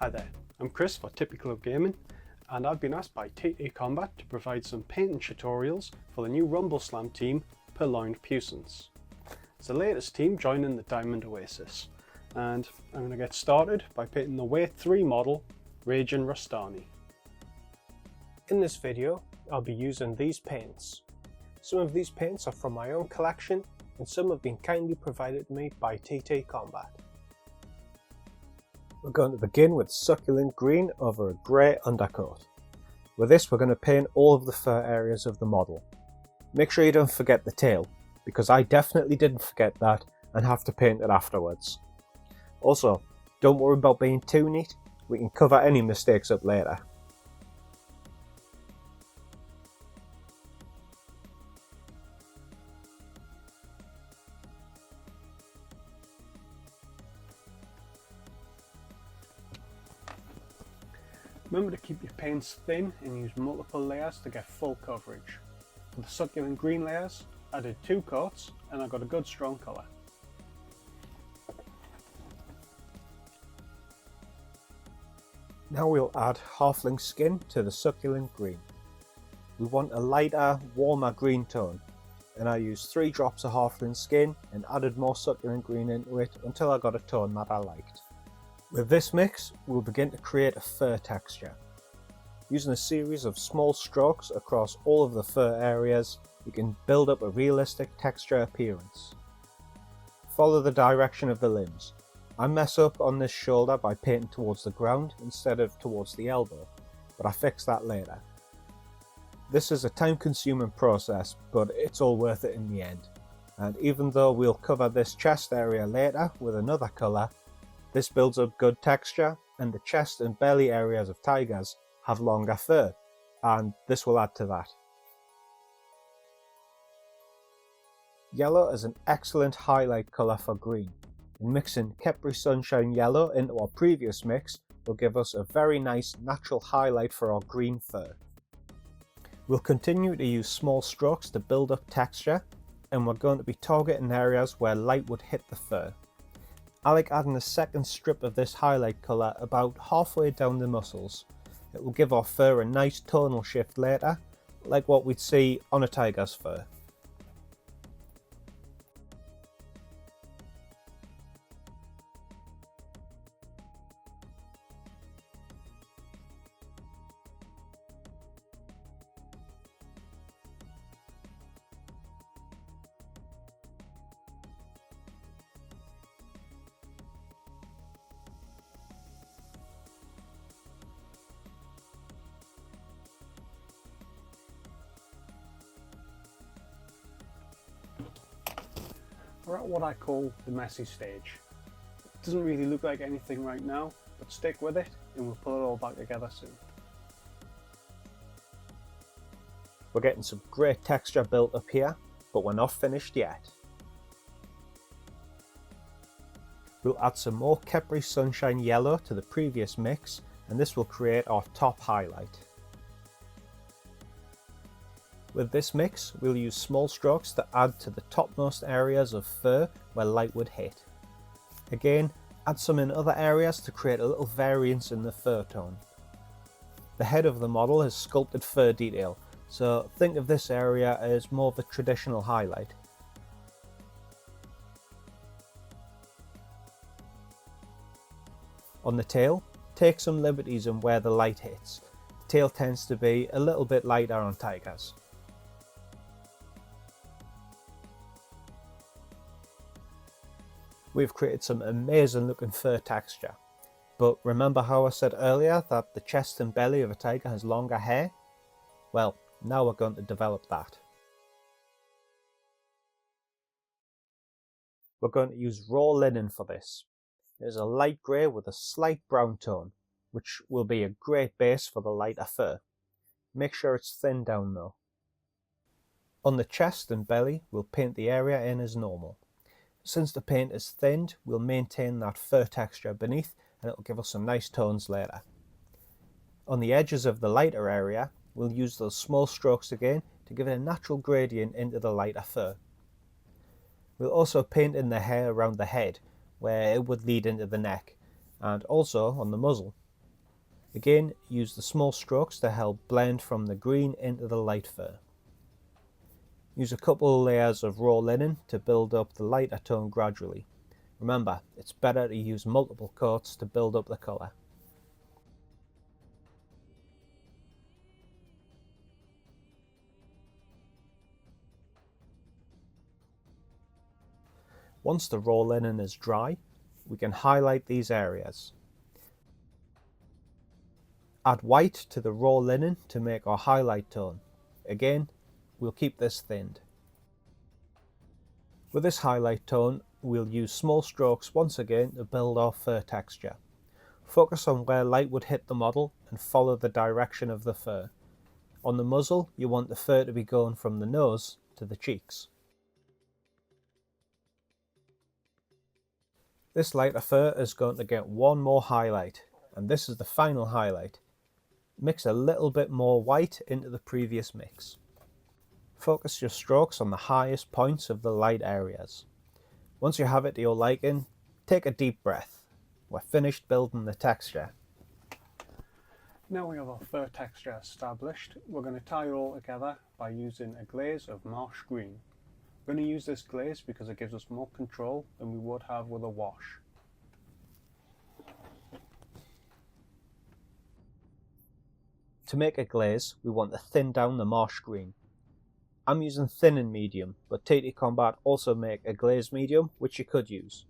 Hi there, I'm Chris for Typical of Gaming, and I've been asked by TT Combat to provide some painting tutorials for the new Rumbleslam team, Purloined Puissance. It's the latest team joining the Diamond Oasis, and I'm going to get started by painting the Wave 3 model, Raging Rostani. In this video, I'll be using these paints. Some of these paints are from my own collection, and some have been kindly provided to me by TT Combat. We're going to begin with succulent green over a grey undercoat. With this we're going to paint all of the fur areas of the model. Make sure you don't forget the tail, because I definitely didn't forget that and have to paint it afterwards. Also, don't worry about being too neat, we can cover any mistakes up later. Remember to keep your paints thin and use multiple layers to get full coverage. For the succulent green layers, I did 2 coats and I got a good strong colour. Now we'll add halfling skin to the succulent green. We want a lighter, warmer green tone, and I used 3 drops of halfling skin and added more succulent green into it until I got a tone that I liked. With this mix, we'll begin to create a fur texture. Using a series of small strokes across all of the fur areas, we can build up a realistic texture appearance. Follow the direction of the limbs. I mess up on this shoulder by painting towards the ground instead of towards the elbow, but I fix that later. This is a time-consuming process, but it's all worth it in the end. And even though we'll cover this chest area later with another colour, this builds up good texture, and the chest and belly areas of tigers have longer fur, and this will add to that. Yellow is an excellent highlight colour for green, and mixing Capri Sunshine Yellow into our previous mix will give us a very nice natural highlight for our green fur. We'll continue to use small strokes to build up texture, and we're going to be targeting areas where light would hit the fur. I like adding a second strip of this highlight colour about halfway down the muscles. It will give our fur a nice tonal shift later, like what we'd see on a tiger's fur. We're at what I call the messy stage. It doesn't really look like anything right now, but stick with it and we'll put it all back together soon. We're getting some great texture built up here, but we're not finished yet. We'll add some more Capri Sunshine Yellow to the previous mix, and this will create our top highlight. With this mix, we'll use small strokes to add to the topmost areas of fur where light would hit. Again, add some in other areas to create a little variance in the fur tone. The head of the model has sculpted fur detail, so think of this area as more of a traditional highlight. On the tail, take some liberties in where the light hits. The tail tends to be a little bit lighter on tigers. We've created some amazing looking fur texture, but remember how I said earlier that the chest and belly of a tiger has longer hair? Well, now we're going to develop that. We're going to use raw linen for this. It is a light grey with a slight brown tone, which will be a great base for the lighter fur. Make sure it's thin down though. On the chest and belly, we'll paint the area in as normal. Since the paint is thinned, we'll maintain that fur texture beneath and it'll give us some nice tones later. On the edges of the lighter area, we'll use those small strokes again to give it a natural gradient into the lighter fur. We'll also paint in the hair around the head, where it would lead into the neck, and also on the muzzle, Again, use the small strokes to help blend from the green into the light fur. Use a couple of layers of raw linen to build up the lighter tone gradually. Remember, it's better to use multiple coats to build up the colour. Once the raw linen is dry, we can highlight these areas. Add white to the raw linen to make our highlight tone. Again, we'll keep this thinned. With this highlight tone, we'll use small strokes once again to build our fur texture. Focus on where light would hit the model and follow the direction of the fur. On the muzzle, you want the fur to be going from the nose to the cheeks. This lighter fur is going to get one more highlight, and this is the final highlight. Mix a little bit more white into the previous mix. Focus your strokes on the highest points of the light areas. Once you have it to your liking, take a deep breath. We're finished building the texture. Now we have our fur texture established, we're going to tie it all together by using a glaze of marsh green. We're going to use this glaze because it gives us more control than we would have with a wash. To make a glaze, we want to thin down the marsh green. I'm using thin and medium, but TT Combat also make a glaze medium, which you could use.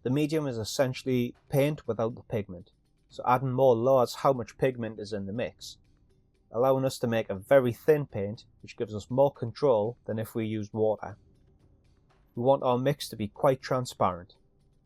The medium is essentially paint without the pigment, so adding more lowers how much pigment is in the mix, allowing us to make a very thin paint, which gives us more control than if we used water. We want our mix to be quite transparent.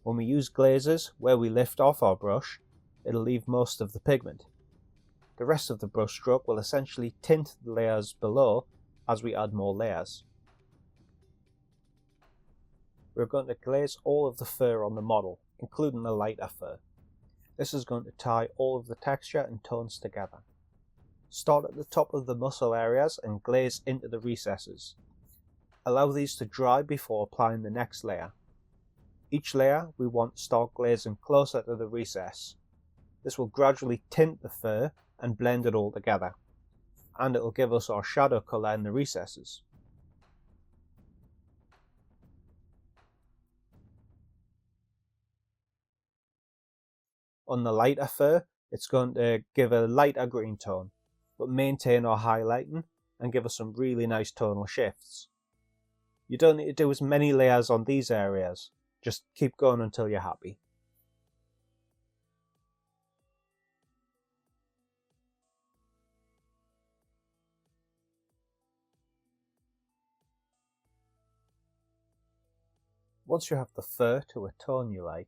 When we use glazes, where we lift off our brush, it'll leave most of the pigment. The rest of the brush stroke will essentially tint the layers below as we add more layers. We're going to glaze all of the fur on the model, including the lighter fur. This is going to tie all of the texture and tones together. Start at the top of the muscle areas and glaze into the recesses. Allow these to dry before applying the next layer. Each layer we want to start glazing closer to the recess. This will gradually tint the fur and blend it all together, and it will give us our shadow colour in the recesses. On the lighter fur, it's going to give a lighter green tone, but maintain our highlighting and give us some really nice tonal shifts. You don't need to do as many layers on these areas, just keep going until you're happy. Once you have the fur to a tone you like,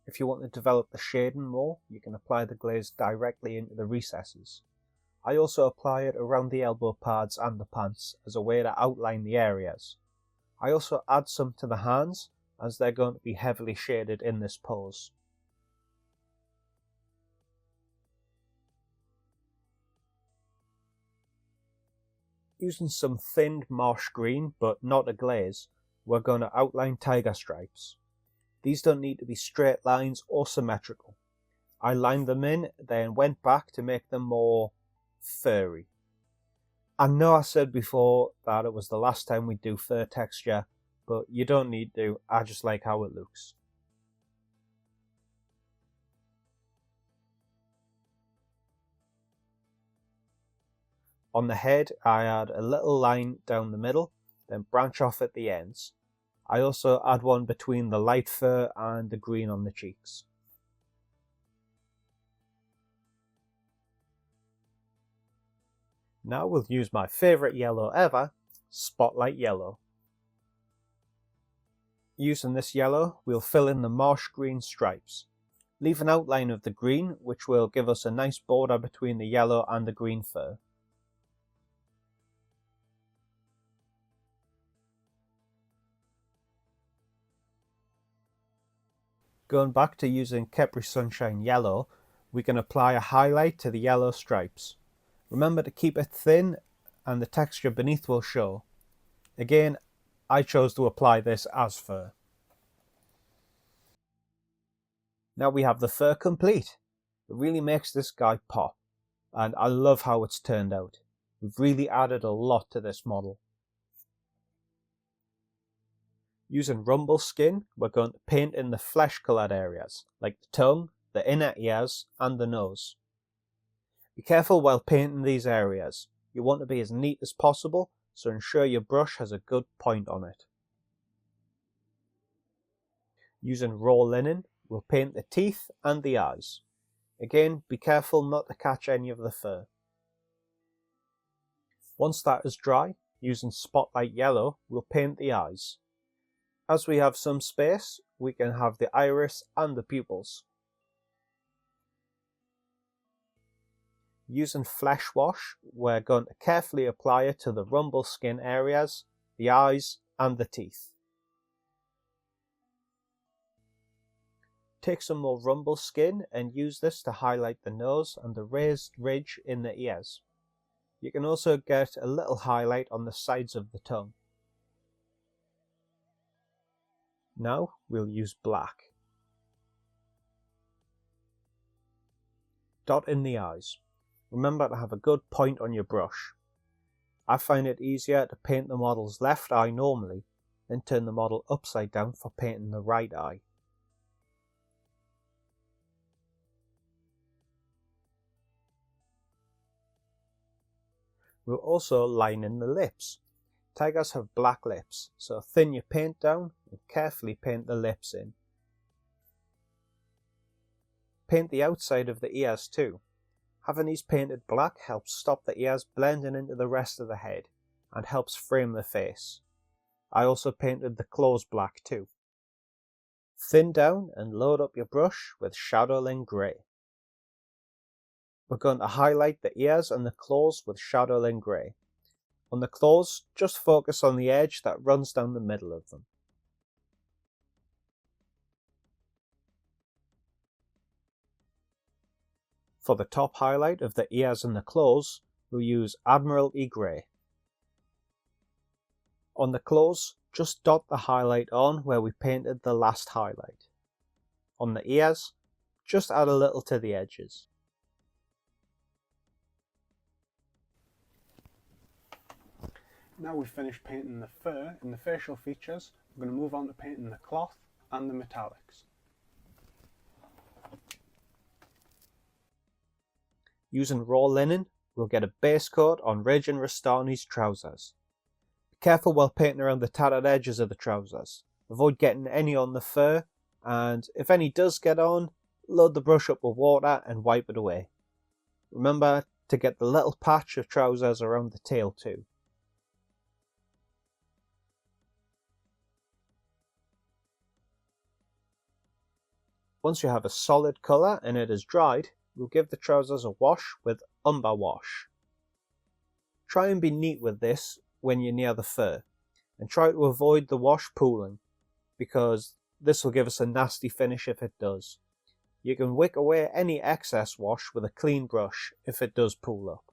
if you want to develop the shading more, you can apply the glaze directly into the recesses. I also apply it around the elbow pads and the pants as a way to outline the areas. I also add some to the hands as they're going to be heavily shaded in this pose. Using some thinned marsh green but not a glaze, we're going to outline tiger stripes. These don't need to be straight lines or symmetrical. I lined them in, then went back to make them more furry. I know I said before that it was the last time we'd do fur texture, but you don't need to, I just like how it looks. On the head, I add a little line down the middle, then branch off at the ends. I also add one between the light fur and the green on the cheeks. Now we'll use my favourite yellow ever, Spotlight Yellow. Using this yellow, we'll fill in the marsh green stripes. Leave an outline of the green, which will give us a nice border between the yellow and the green fur. Going back to using Capri Sunshine Yellow, we can apply a highlight to the yellow stripes. Remember to keep it thin and the texture beneath will show. Again, I chose to apply this as fur. Now we have the fur complete. It really makes this guy pop, and I love how it's turned out. We've really added a lot to this model. Using Rumble Skin, we're going to paint in the flesh coloured areas, like the tongue, the inner ears, and the nose. Be careful while painting these areas. You want to be as neat as possible, so ensure your brush has a good point on it. Using raw linen, we'll paint the teeth and the eyes. Again, be careful not to catch any of the fur. Once that is dry, using Spotlight Yellow, we'll paint the eyes. As we have some space, we can have the iris and the pupils. Using Flesh Wash, we're going to carefully apply it to the rumble skin areas, the eyes and the teeth. Take some more rumble skin and use this to highlight the nose and the raised ridge in the ears. You can also get a little highlight on the sides of the tongue. Now we'll use black. Dot in the eyes. Remember to have a good point on your brush. I find it easier to paint the model's left eye normally, then turn the model upside down for painting the right eye. We'll also line in the lips. Tigers have black lips, so thin your paint down and carefully paint the lips in. Paint the outside of the ears too. Having these painted black helps stop the ears blending into the rest of the head and helps frame the face. I also painted the claws black too. Thin down and load up your brush with Shadowling Grey. We're going to highlight the ears and the claws with Shadowling Grey. On the claws, just focus on the edge that runs down the middle of them. For the top highlight of the ears and the claws, we'll use Admiralty Grey. On the claws, just dot the highlight on where we painted the last highlight. On the ears, just add a little to the edges. Now we've finished painting the fur and the facial features, we're going to move on to painting the cloth and the metallics. Using raw linen, we'll get a base coat on Ridge and Rostani's trousers. Be careful while painting around the tattered edges of the trousers. Avoid getting any on the fur, and if any does get on, load the brush up with water and wipe it away. Remember to get the little patch of trousers around the tail too. Once you have a solid colour and it is dried, we'll give the trousers a wash with Umber Wash. Try and be neat with this when you're near the fur, and try to avoid the wash pooling, because this will give us a nasty finish if it does. You can wick away any excess wash with a clean brush if it does pool up.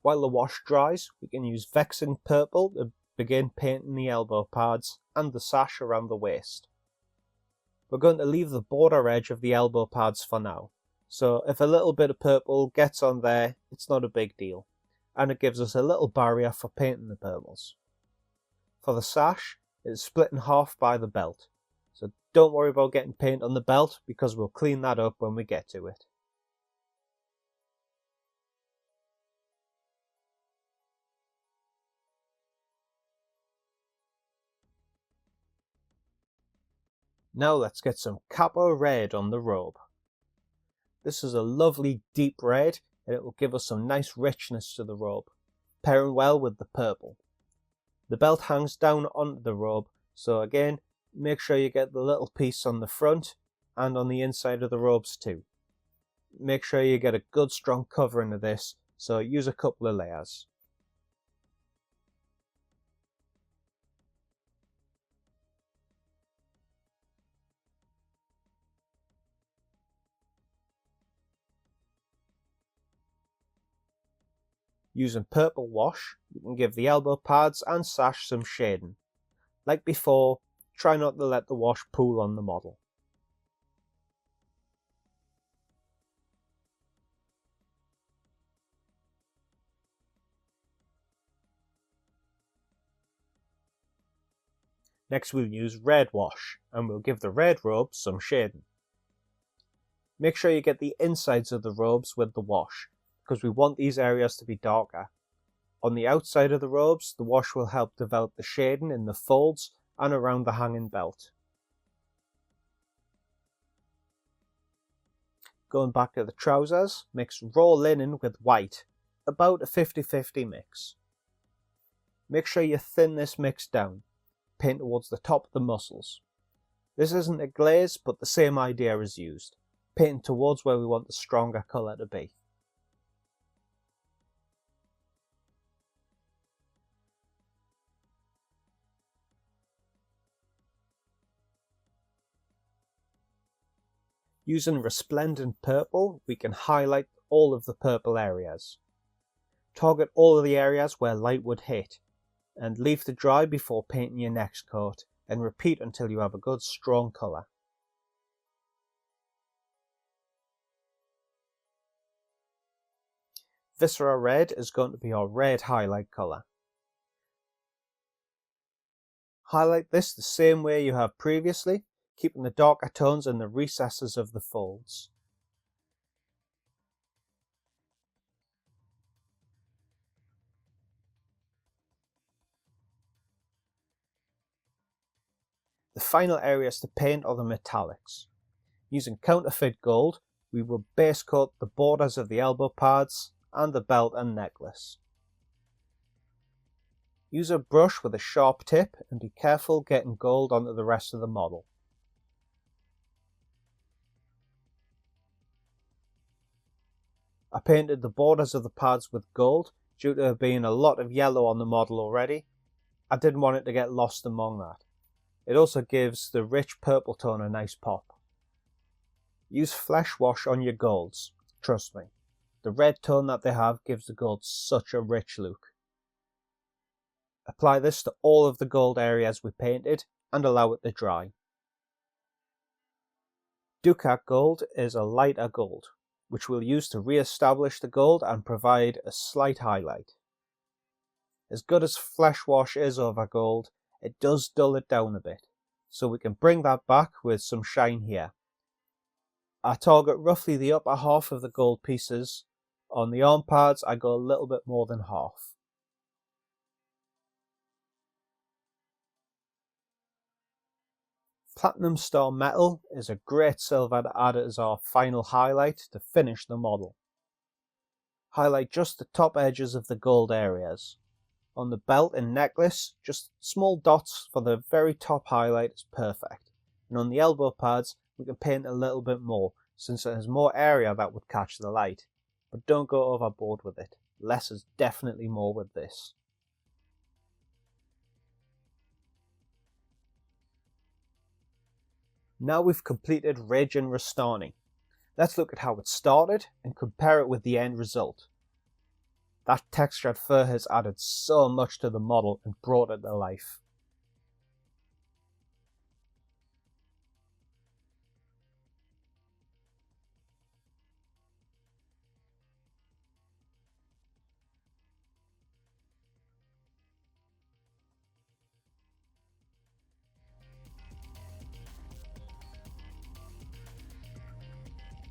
While the wash dries, we can use Vexing Purple to begin painting the elbow pads and the sash around the waist. We're going to leave the border edge of the elbow pads for now, so if a little bit of purple gets on there, it's not a big deal, and it gives us a little barrier for painting the purples. For the sash, it's split in half by the belt, so don't worry about getting paint on the belt because we'll clean that up when we get to it. Now let's get some Capo Red on the robe. This is a lovely deep red and it will give us some nice richness to the robe, pairing well with the purple. The belt hangs down onto the robe, so again, make sure you get the little piece on the front and on the inside of the robes too. Make sure you get a good strong covering of this, so use a couple of layers. Using purple wash, you can give the elbow pads and sash some shading. Like before, try not to let the wash pool on the model. Next we'll use red wash, and we'll give the red robes some shading. Make sure you get the insides of the robes with the wash, because we want these areas to be darker. On the outside of the robes, the wash will help develop the shading in the folds and around the hanging belt. Going back to the trousers, mix raw linen with white, about a 50-50 mix. Make sure you thin this mix down. Paint towards the top of the muscles. This isn't a glaze, but the same idea is used. Painting towards where we want the stronger colour to be. Using resplendent purple, we can highlight all of the purple areas. Target all of the areas where light would hit, and leave to dry before painting your next coat, and repeat until you have a good strong colour. Viscera Red is going to be our red highlight colour. Highlight this the same way you have previously, keeping the darker tones in the recesses of the folds. The final areas to paint are the metallics. Using counterfeit gold, we will base coat the borders of the elbow pads and the belt and necklace. Use a brush with a sharp tip and be careful getting gold onto the rest of the model. I painted the borders of the pads with gold due to there being a lot of yellow on the model already. I didn't want it to get lost among that. It also gives the rich purple tone a nice pop. Use flesh wash on your golds, trust me. The red tone that they have gives the gold such a rich look. Apply this to all of the gold areas we painted and allow it to dry. Ducat gold is a lighter gold, which we'll use to re-establish the gold and provide a slight highlight. As good as flesh wash is over gold, it does dull it down a bit, so we can bring that back with some shine here. I target roughly the upper half of the gold pieces. On the arm pads I go a little bit more than half. Platinum Star Metal is a great silver to add as our final highlight to finish the model. Highlight just the top edges of the gold areas. On the belt and necklace, just small dots for the very top highlight is perfect. And on the elbow pads, we can paint a little bit more, since it has more area that would catch the light. But don't go overboard with it. Less is definitely more with this. Now we've completed Raging Rostani. Let's look at how it started and compare it with the end result. That textured fur has added so much to the model and brought it to life.